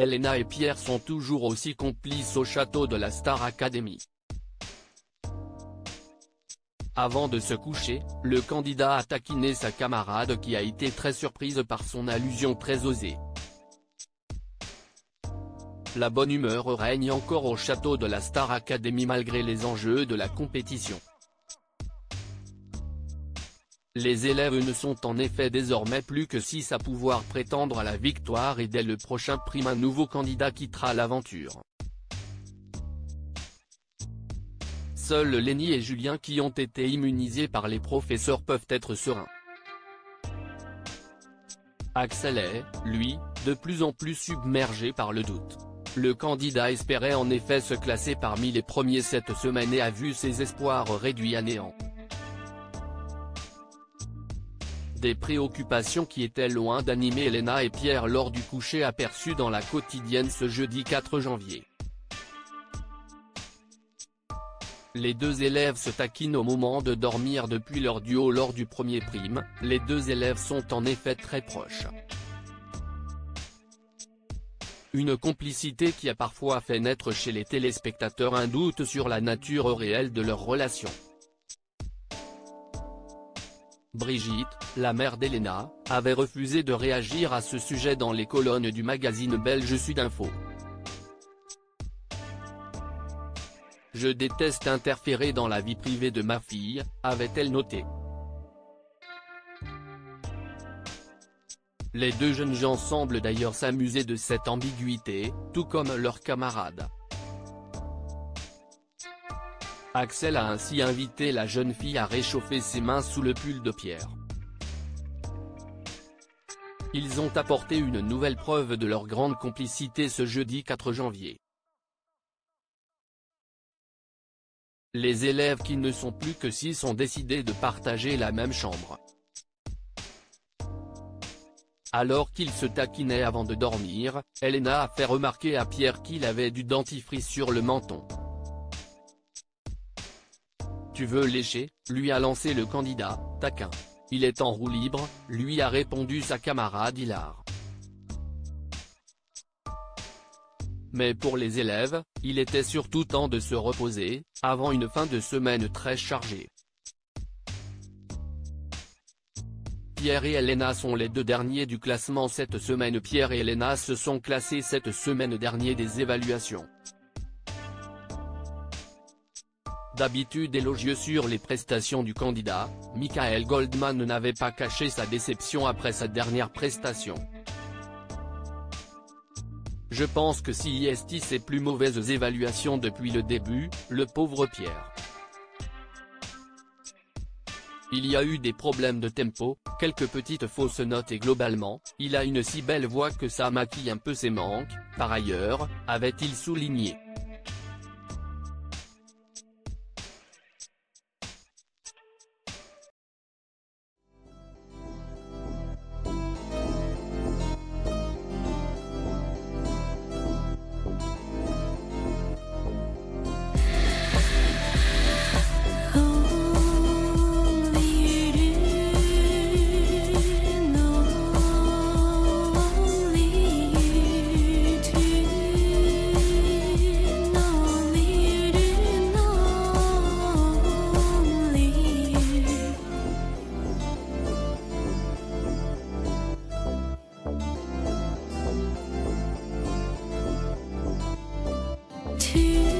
Elena et Pierre sont toujours aussi complices au château de la Star Academy. Avant de se coucher, le candidat a taquiné sa camarade qui a été très surprise par son allusion très osée. La bonne humeur règne encore au château de la Star Academy malgré les enjeux de la compétition. Les élèves ne sont en effet désormais plus que 6 à pouvoir prétendre à la victoire et dès le prochain prime un nouveau candidat quittera l'aventure. Seuls Lenny et Julien qui ont été immunisés par les professeurs peuvent être sereins. Axel est, lui, de plus en plus submergé par le doute. Le candidat espérait en effet se classer parmi les premiers cette semaine et a vu ses espoirs réduits à néant. Des préoccupations qui étaient loin d'animer Elena et Pierre lors du coucher aperçu dans la quotidienne ce jeudi 4 janvier. Les deux élèves se taquinent au moment de dormir depuis leur duo lors du premier prime, les deux élèves sont en effet très proches. Une complicité qui a parfois fait naître chez les téléspectateurs un doute sur la nature réelle de leur relation. Brigitte, la mère d'Elena, avait refusé de réagir à ce sujet dans les colonnes du magazine belge Sudinfo. « Je déteste interférer dans la vie privée de ma fille », avait-elle noté. Les deux jeunes gens semblent d'ailleurs s'amuser de cette ambiguïté, tout comme leurs camarades. Axel a ainsi invité la jeune fille à réchauffer ses mains sous le pull de Pierre. Ils ont apporté une nouvelle preuve de leur grande complicité ce jeudi 4 janvier. Les élèves qui ne sont plus que 6 ont décidé de partager la même chambre. Alors qu'ils se taquinaient avant de dormir, Elena a fait remarquer à Pierre qu'il avait du dentifrice sur le menton. « Tu veux lécher ?» lui a lancé le candidat, taquin. « Il est en roue libre », lui a répondu sa camarade hilare. Mais pour les élèves, il était surtout temps de se reposer, avant une fin de semaine très chargée. Pierre et Elena sont les deux derniers du classement cette semaine. Pierre et Elena se sont classés cette semaine dernier des évaluations. D'habitude élogieux sur les prestations du candidat, Michael Goldman n'avait pas caché sa déception après sa dernière prestation. Je pense que si est ses plus mauvaises évaluations depuis le début, le pauvre Pierre. Il y a eu des problèmes de tempo, quelques petites fausses notes et globalement, il a une si belle voix que ça maquille un peu ses manques, par ailleurs, avait-il souligné. To